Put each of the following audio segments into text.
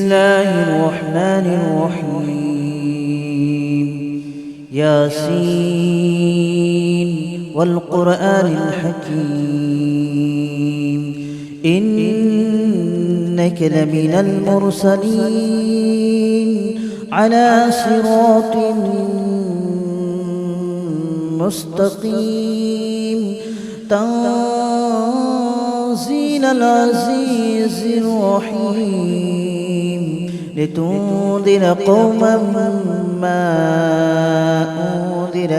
الله الرحمن الرحيم. ياسين والقرآن الحكيم إنك لمن المرسلين على صراط مستقيم تنزيل العزيز الرحيم لتنذر قوما ما أنذر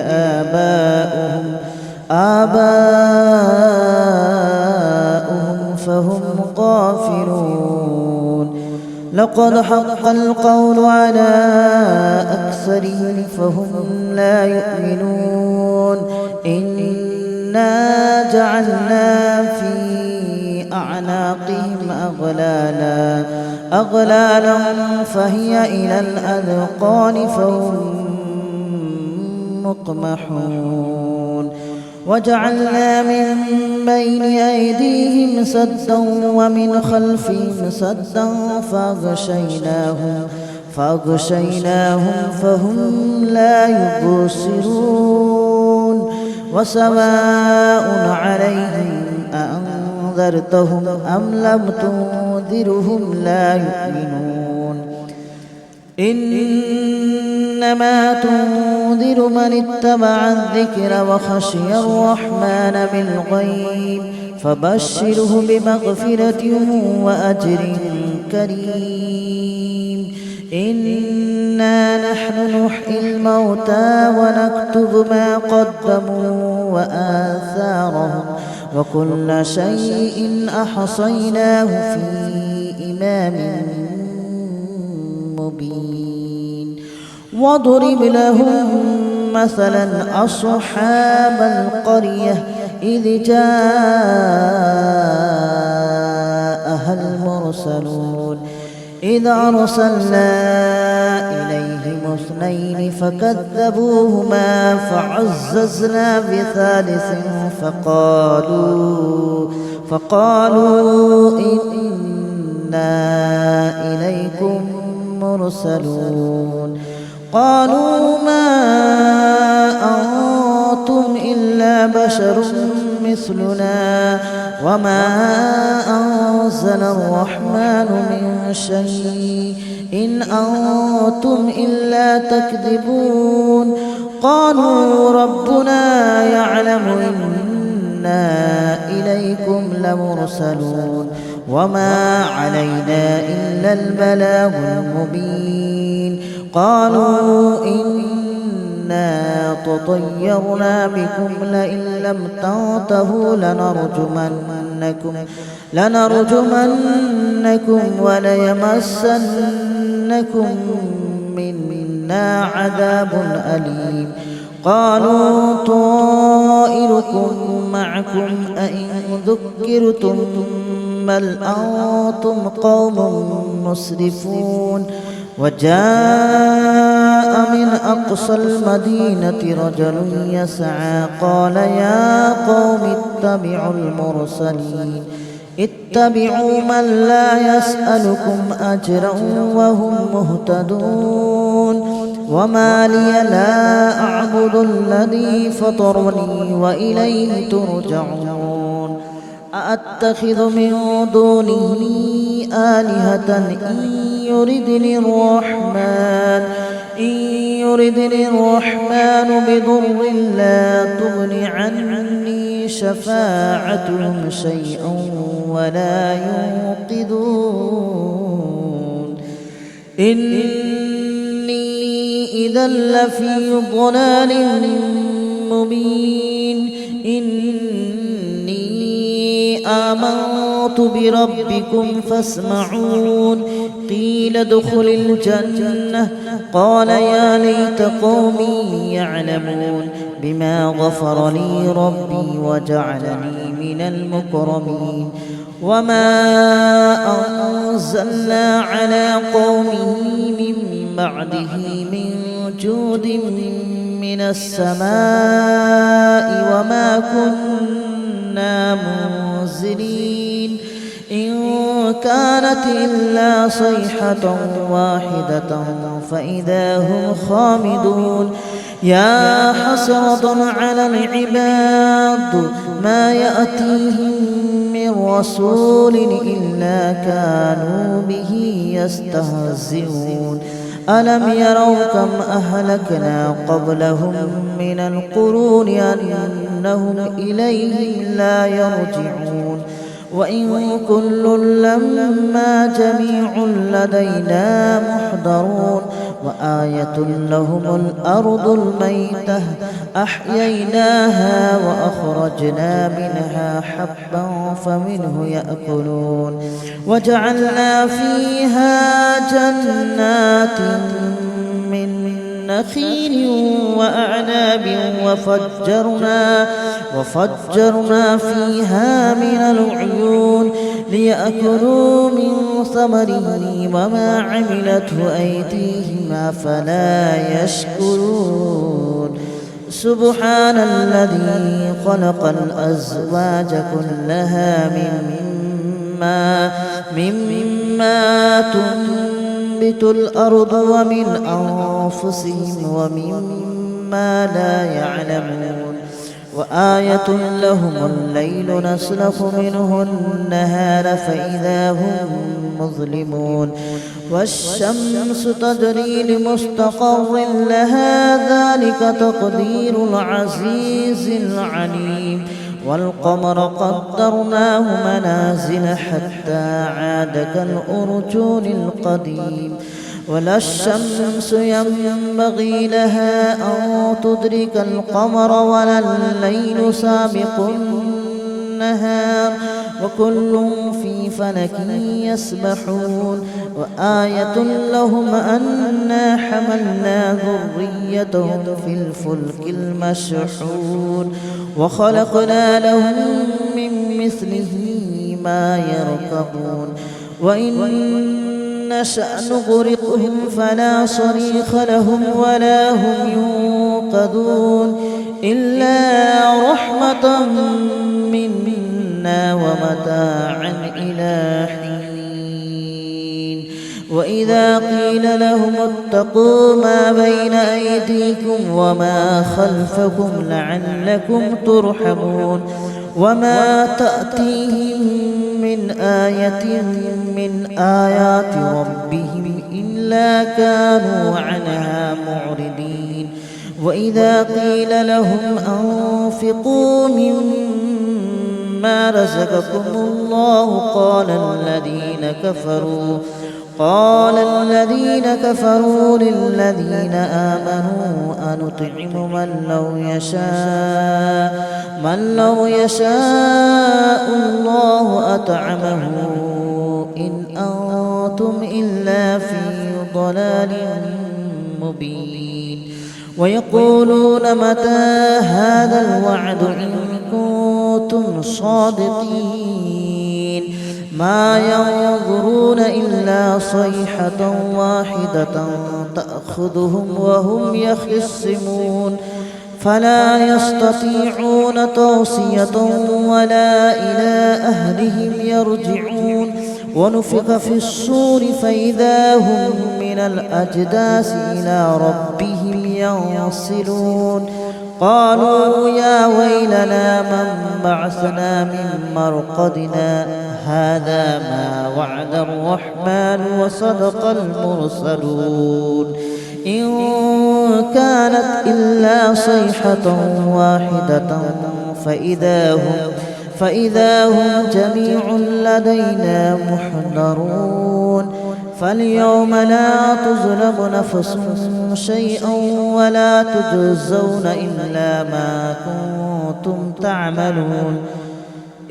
آباؤهم فهم غافلون. لقد حق القول على أكثرهم فهم لا يؤمنون. إنا جعلنا في أعناقهم أغلالا فهي إلى الأذقان فهم مقمحون. وجعلنا من بين أيديهم سدا ومن خلفهم سدا فأغشيناهم فهم لا يبصرون. وسواء عليهم أأنذرتهم أم لم تنذرهم لا يؤمنون. إنما تنذر من اتبع الذكر وخشي الرحمن بالغيب فبشره بمغفرة وأجر كريم. إنا نحن نحيي الموتى ونكتب ما قدموا وآثارهم وكل شيء أحصيناه في إمام مبين. واضرب لهم مثلا أصحاب القرية إذ جاءها المرسلون إذ أرسلنا إليهم اثنين فكذبوهما فعززنا بثالث فقالوا إنا إليكم مرسلون. قالوا ما أنتم إلا بشر مثلنا وما أنزل الرحمن من شيء إن أنتم إلا تكذبون. قالوا ربنا يعلم إنا إليكم لمرسلون وما علينا إلا البلاغ المبين. قالوا إنا تطيرنا بكم لئن لم تنتهوا لنرجمنكم وليمسنكم منا عذاب أليم. قالوا طائركم معكم أئن ذكرتم بل أنتم قوم مسرفون. وجاء من أقصى المدينة رجل يسعى قال يا قوم اتبعوا من لا يسألكم أجرا وهم مهتدون. وما لي لا أعبد الذي فطرني وإليه ترجعون. أأتخذ من دونه آلهة إن يردني الرحمن بضر لا تغن عني شفاعتهم شيئا ولا ينقذون. إني إذا لفي ضلال مبين. إني آمنت بربكم فاسمعون. قيل ادخل الجنة قال يا ليت قومي يعلمون بما غفر لي ربي وجعلني من المكرمين. وما أنزلنا على قومه من بعده من جود من السماء وما كنا منزلين. إن كانت إلا صيحة واحدة فإذا هم خامدون يا حسرة على العباد ما يأتيهم من رسول إلا كانوا به يستهزئون ألم يروا كم أهلكنا قبلهم من القرون أنهم إليهم لا يرجعون وإن كل لما جميع لدينا محضرون وآية لهم الأرض الميتة أحييناها وأخرجنا منها حبا فمنه يأكلون وجعلنا فيها جنات من نخيل وأعناب وفجرنا فيها من العيون ليأكلوا من ثمره وما عملته أيديهم أفلا يشكرون سبحان الذي خلق الأزواج كلها مما تنبت الأرض ومن أنفسهم ومما لا يعلمون وآية لهم الليل نسلخ منه النهار فإذا هم مظلمون والشمس تجري لمستقر لها ذلك تقدير العزيز العليم والقمر قدرناه منازل حتى عاد كالأرجون القديم ولا الشمس ينبغي لها أن تدرك القمر ولا الليل سابق النهار وكل في فلك يسبحون وآية لهم أنا حملنا ذريتهم في الفلك المشحون وخلقنا لهم من مثله ما يركبون وإن نشأ نغرقهم فلا صريخ لهم ولا هم ينقذون إلا رحمة منا ومتاعا إلى حين وإذا قيل لهم اتقوا ما بين أيديكم وما خلفكم لعلكم ترحمون وما تأتيهم من آية من آيات ربهم إلا كانوا عنها معرضين وإذا قيل لهم أنفقوا مما رزقكم الله قال الذين كفروا للذين آمنوا أنطعم من لو يشاء الله أطعمه إن أنتم إلا في ضلال مبين ويقولون متى هذا الوعد إن كنتم صادقين ما ينظرون إلا صيحة واحدة تأخذهم وهم يخصمون فلا يستطيعون توصية ولا إلى أهلهم يرجعون ونفخ في الصور فإذا هم من الأجداث إلى ربهم ينسلون قالوا يا ويلنا من بعثنا من مرقدنا هذا ما وعد الرحمن وصدق المرسلون إن كانت إلا صيحة واحدة فإذا هم جميع لدينا محضرون فاليوم لا تظلم نفس شيئا ولا تجزون إلا ما كنتم تعملون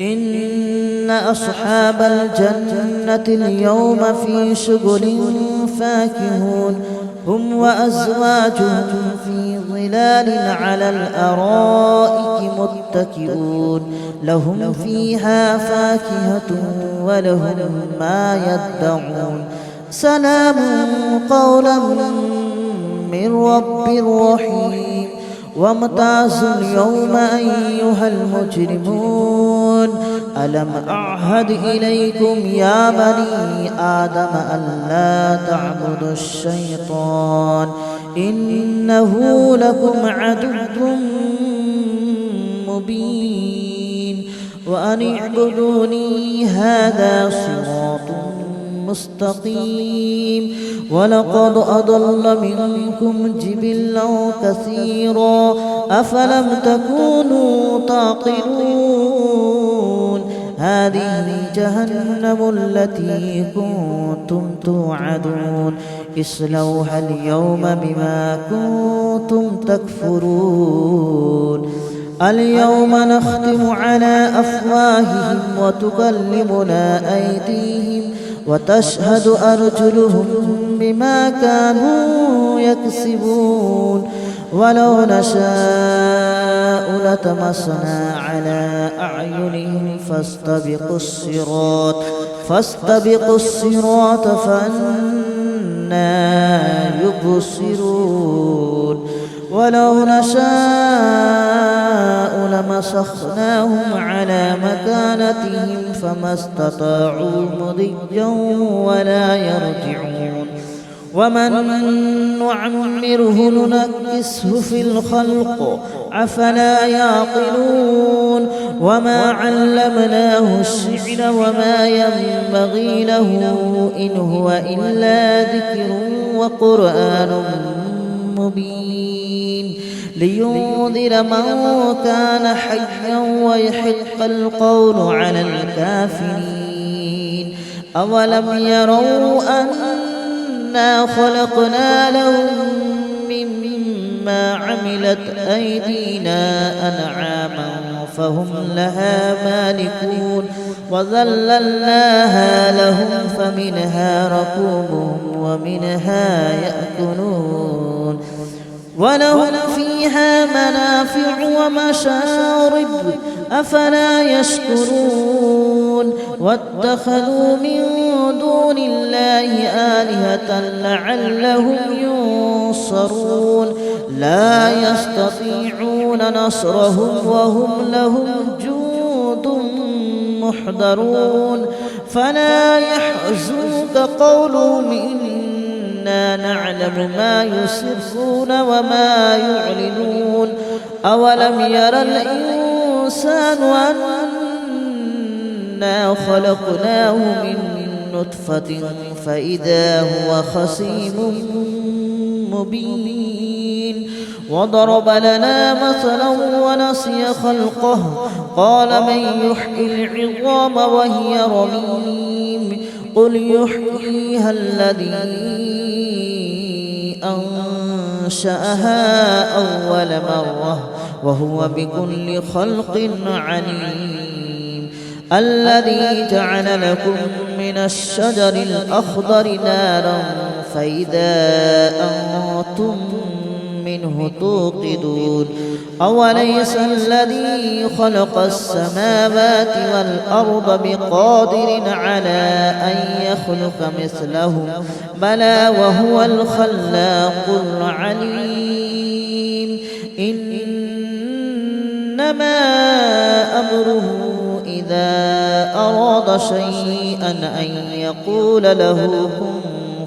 إن أصحاب الجنة اليوم في شغل فاكهون هم وأزواجهم في ظلال على الأرائك متكئون لهم فيها فاكهة ولهم ما يدعون سلام قولا من رب رحيم وامتازوا اليوم أيها المجرمون ألم أعهد إليكم يا بني آدم ألا تعبدوا الشيطان إنه لكم عدو مبين وأن اعبدوني هذا صراط مستقيم ولقد أضل منكم جبلا كثيرا أفلم تكونوا تعقلون هذه جهنم التي كنتم توعدون اصلوها اليوم بما كنتم تكفرون اليوم نختم على أفواههم وتكلمنا أيديهم وتشهد أرجلهم بما كانوا يكسبون ولو نشاء لطمسنا على أعينهم فاستبقوا الصراط فأنى يبصرون ولو نشاء لمسخناهم على مكانتهم فما استطاعوا مضيا ولا يرجعون ومن نعمره ننكسه في الخلق أفلا يعقلون وما علمناه الشعر وما ينبغي له إن هو إلا ذكر وقرآن مبين لينذر من كان حيا ويحق القول على الكافرين أولم يروا أنا خلقنا لهم مما عملت أيدينا أنعاما فهم لها مالكون وذللناها لهم فمنها ركوبهم ومنها يأكلون ولهم فيها منافع ومشارب أفلا يشكرون واتخذوا من دون الله آلهة لعلهم ينصرون لا يستطيعون نصرهم وهم لهم جند محضرون فلا يحزنك قولهم إنا نعلم ما يسرون وما يعلنون أولم ير الإنسان أنا خلقناه من نطفة فإذا هو خصيم مبين وضرب لنا مثلا ونسي خلقه قال من يحيي العظام وهي رميم قل يحييها الذي أنشأها أول مرة وهو بكل خلق عليم الذي جعل لكم من الشجر الأخضر نارا فإذا أنتم منه توقدون أوليس الذي خلق السماوات والأرض بقادر على أن يخلق مثلهم بلى وهو الخلاق العليم إنما أمره إذا أراد شيئا أن يقول له كن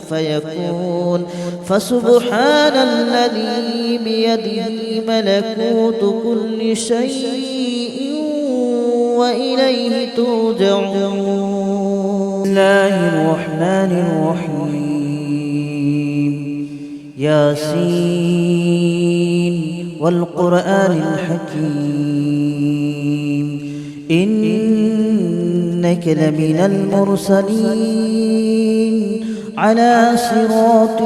فيكون فسبحان الذي بيده ملكوت كل شيء وإليه ترجعون. بسم الله الرحمن الرحيم ياسين والقرآن الحكيم إنك لمن المرسلين على صراط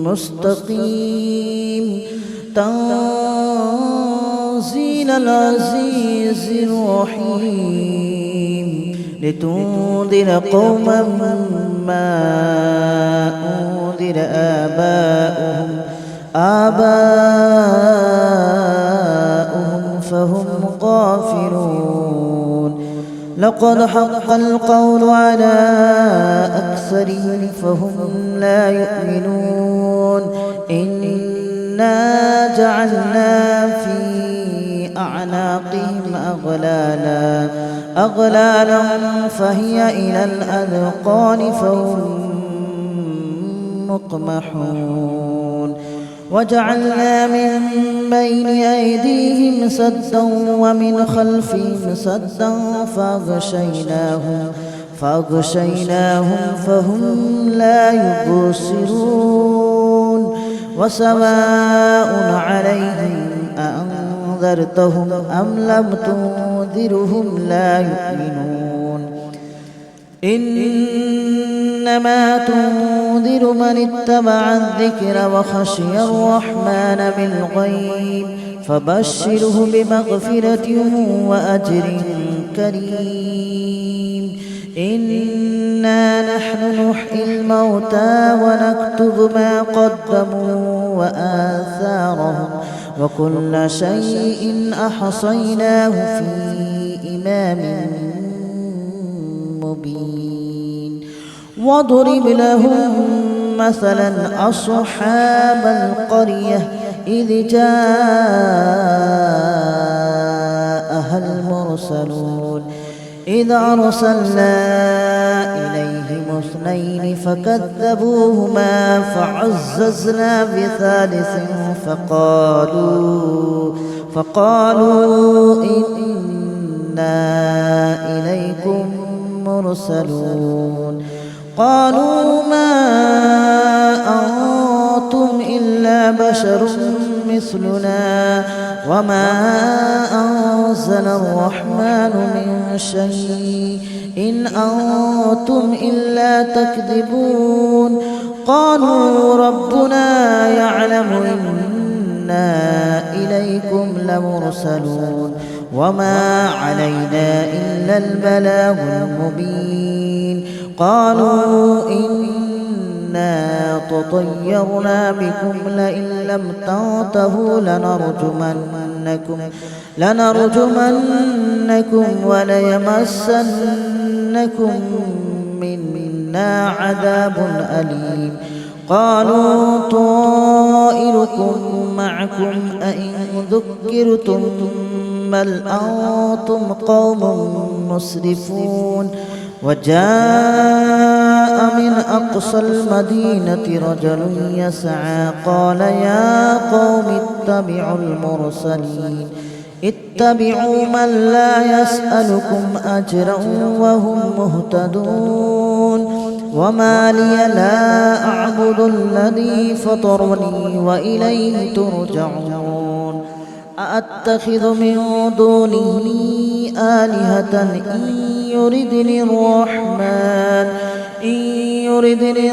مستقيم تنزيل العزيز الرحيم لتنذر قوما ما أنذر آباؤهم فهم غافلون لقد حق القول على أكثرهم فهم لا يؤمنون إنا جعلنا في أعناقهم أغلالا فهي إلى الأذقان فهم مقمحون وجعلنا من بين أيديهم سدا ومن خلفهم سدا فأغشيناهم فهم لا يبصرون وسواء عليهم أأنذرتهم أم لم تنذرهم لا يؤمنون إنما تنذر من اتبع الذكر وخشي الرحمن بالغيب فبشره بمغفرة وأجر كريم إنا نحن نحيي الموتى ونكتب ما قدموا وآثارهم وكل شيء أحصيناه في إمام مبين واضرب لهم مثلا أصحاب القرية إذ جاءها المرسلون إذ أرسلنا إليهم اثنين فكذبوهما فعززنا بثالث فقالوا إنا إليكم مرسلون قالوا ما أنتم إلا بشر مثلنا وما أنزل الرحمن من شيء إن أنتم إلا تكذبون قالوا ربنا يعلم إنا إليكم لمرسلون وما علينا إلا البلاغ المبين قالوا إنا تطيرنا بكم لئن لم تنتهوا لنرجمنكم وليمسنكم منا عذاب أليم قالوا طائركم معكم أئن ذكرتم بل أنتم قوم مسرفون وجاء من أقصى المدينة رجل يسعى قال يا قوم اتبعوا من لا يسألكم أجرا وهم مهتدون وما لي لا أعبد الذي فطرني وإليه ترجعون أأتخذ من دونه آلهة إن يردني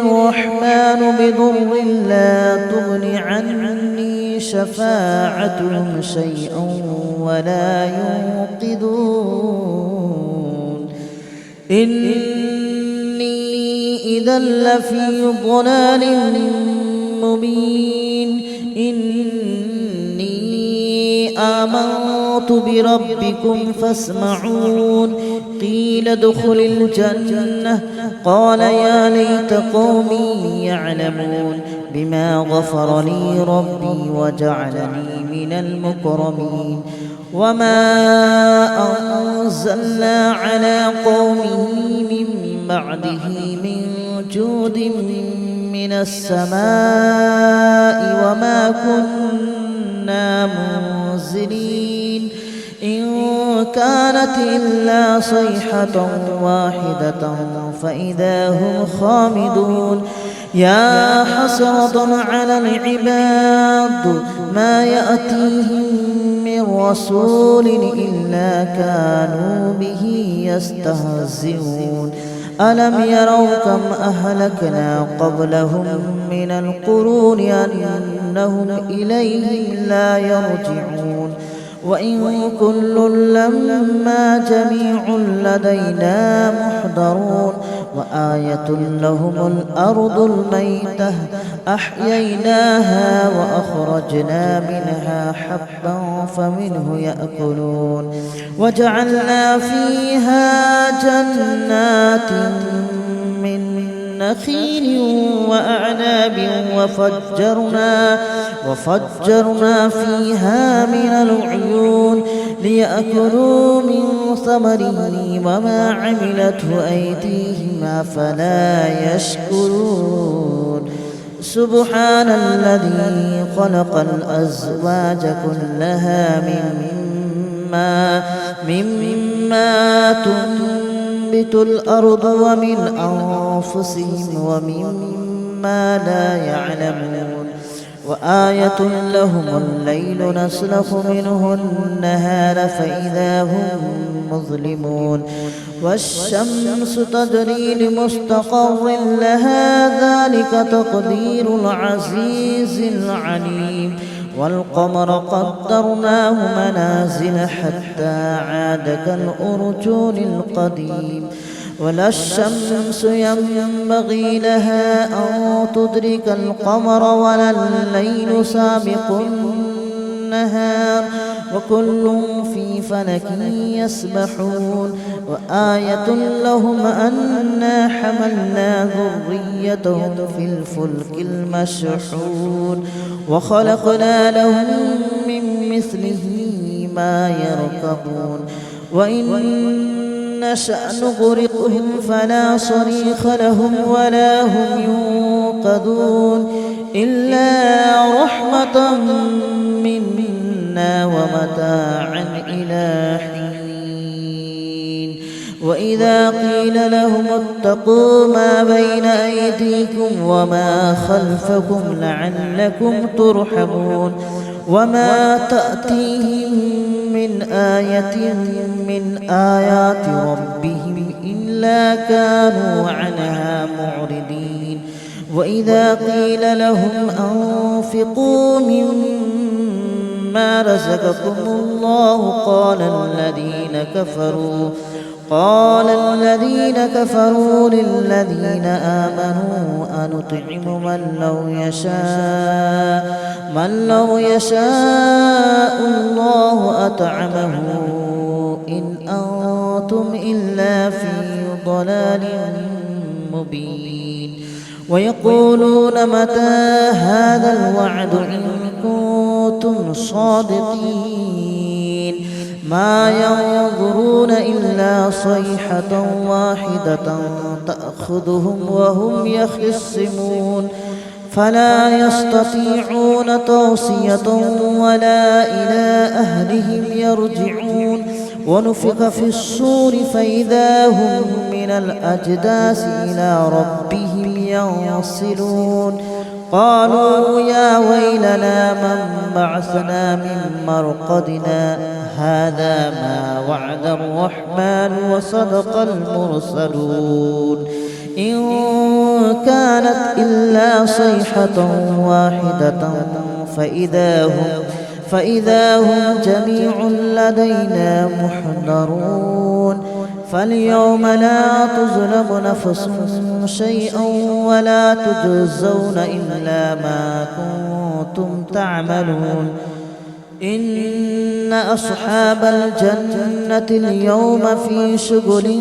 الرحمن بضر لا تغن عني شفاعتهم شيئا ولا ينقذون إني إذا لفي ضلال مبين آمنت بربكم فاسمعون قيل ادخل الجنة قال يا ليت قومي يعلمون بما غفر لي ربي وجعلني من المكرمين وما أنزلنا على قومه من بعده من جود من السماء وما كنا منزلين إن كانت إلا صيحة واحدة فإذا هم خامدون يا حسرة على العباد ما يأتيهم من رسول إلا كانوا به يستهزئون ألم يروا كم أهلكنا قبلهم من القرون أنهم إليهم لا يرجعون وإن كل لما جميع لدينا محضرون وآية لهم الأرض الميتة أحييناها وأخرجنا منها حبا فمنه يأكلون وجعلنا فيها جنات من نخيل وأعناب وفجرنا فيها من العيون ليأكلوا من ثمره وما عملته أيديهم أفلا يشكرون سبحان الذي خلق الأزواج كلها مما تنبت الأرض ومن أنفسهم ومما لا يعلمون وآية لهم الليل نسلخ منه النهار فإذا هم مظلمون والشمس تجري لمستقر لها ذلك تقدير العزيز العليم والقمر قدرناه منازل حتى عاد كالأرجون القديم ولا الشمس ينبغي لها أن تدرك القمر ولا الليل سابق النهار وكل في فلك يسبحون وآية لهم أنا حملنا ذريتهم في الفلك المشحون وخلقنا لهم من مثله ما يركبون وإن نشأ نغرقهم فلا صريخ لهم ولا هم ينقذون إلا رحمة منا ومتاعا إلى حين وإذا قيل لهم اتقوا ما بين أيديكم وما خلفكم لعلكم ترحمون وما تأتيهم من آية من آيات ربهم إلا كانوا عنها معرضين وإذا قيل لهم أنفقوا مما رزقكم الله قال الذين كفروا للذين آمنوا أنطعم من لو يشاء الله أطعمه إن أنتم إلا في ضلال مبين ويقولون متى هذا الوعد إن كنتم صادقين ما ينظرون إلا صيحة واحدة تأخذهم وهم يخصمون فلا يستطيعون توصية ولا إلى أهلهم يرجعون ونفخ في الصور فإذا هم من الأجداث إلى ربهم ينصلون قالوا يا ويلنا من بعثنا من مرقدنا هذا ما وعد الرحمن وصدق المرسلون إن كانت إلا صيحة واحدة فإذا هم جميع لدينا محضرون فاليوم لا تظلم نفس شيئا ولا تجزون إلا ما كنتم تعملون إن أصحاب الجنة اليوم في شغل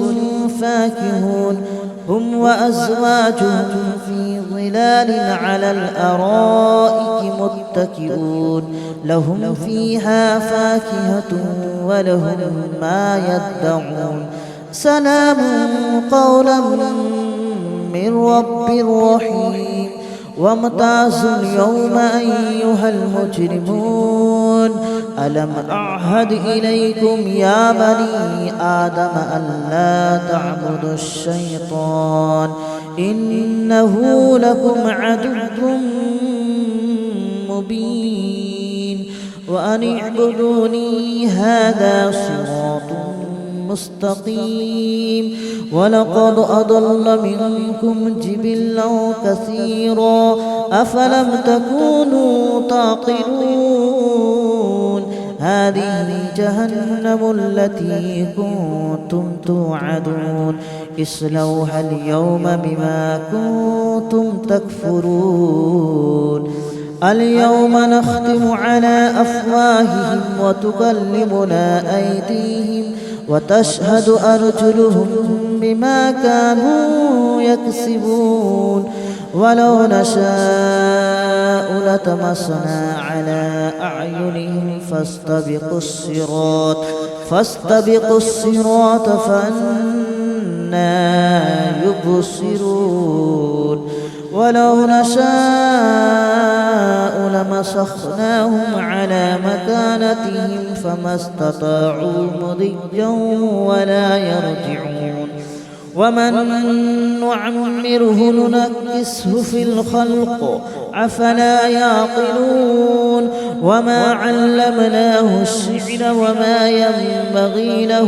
فاكهون هم وأزواجهم في ظلال على الأرائك متكئون لهم فيها فاكهة ولهم ما يدعون سلام قولا من رب رحيم وامتازوا اليوم أيها المجرمون ألم أعهد إليكم يا بني آدم ألا تعبدوا الشيطان إنه لكم عدو مبين وأن اعبدوني هذا صراط مستقيم ولقد أضل منكم جبلا كثيرا أفلم تكونوا تعقلون هذه جهنم التي كنتم توعدون اصلوها اليوم بما كنتم تكفرون اليوم نختم على أفواههم وتكلمنا أيديهم وتشهد أرجلهم بما كانوا يكسبون ولو نشاء لطمسنا على أعينهم فاستبقوا الصراط فأنى يبصرون ولو نشاء لمسخناهم على مكانتهم فما استطاعوا مضيا ولا يرجعون ومن نعمره ننكسه في الخلق أفلا يعقلون وما علمناه الشعر وما ينبغي له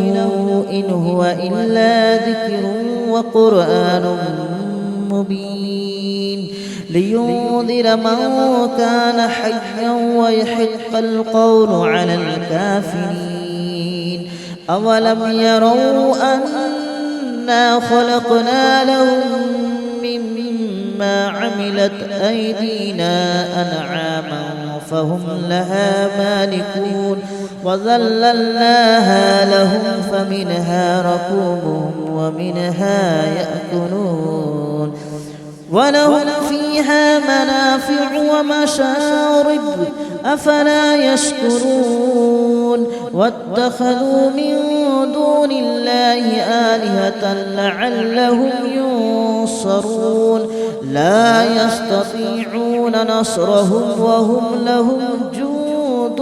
إن هو إلا ذكر وقرآن مبين لينذر من كان حيا ويحق القول على الكافرين أولم يروا أنا خلقنا لهم مما عملت أيدينا أنعاما فهم لها مالكون وذللناها لهم فمنها ركوبهم ومنها يأكلون ولهم فيها منافع ومشارب أفلا يشكرون واتخذوا من دون الله آلهة لعلهم ينصرون لا يستطيعون نصرهم وهم لهم جند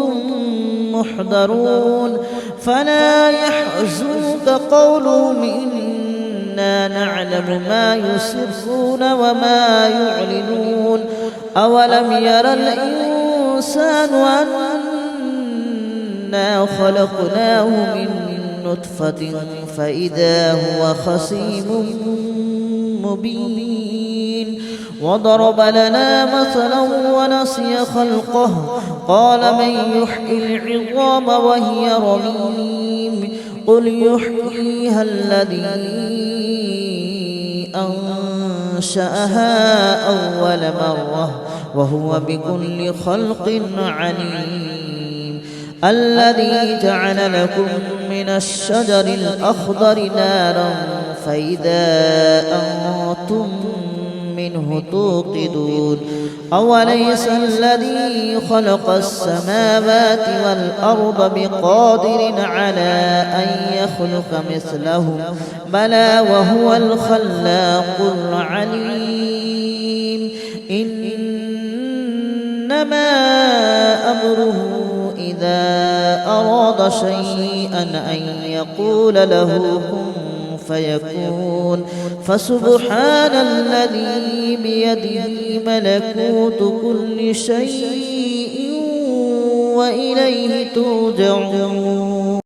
محضرون فلا يحزنك قولهم إنا نعلم ما يسرون وما يعلنون أولم ير الإنسان أنا خلقناه من نطفة فإذا هو خصيم مبين وضرب لنا مثلا ونسي خلقه قال من يحيي العظام وهي رميم قل يحييها الذي أنشأها أول مرة وهو بكل خلق عليم الذي جعل لكم من الشجر الأخضر نارا فإذا أنتم منه توقدون أوليس الذي خلق السماوات والأرض بقادر على أن يخلق مثلهم بلى وهو الخلاق العليم إنما أمره إذا أراد شيئا أن يقول له كن فيكون فسبحان الذي بيده ملكوت كل شيء وإليه ترجعون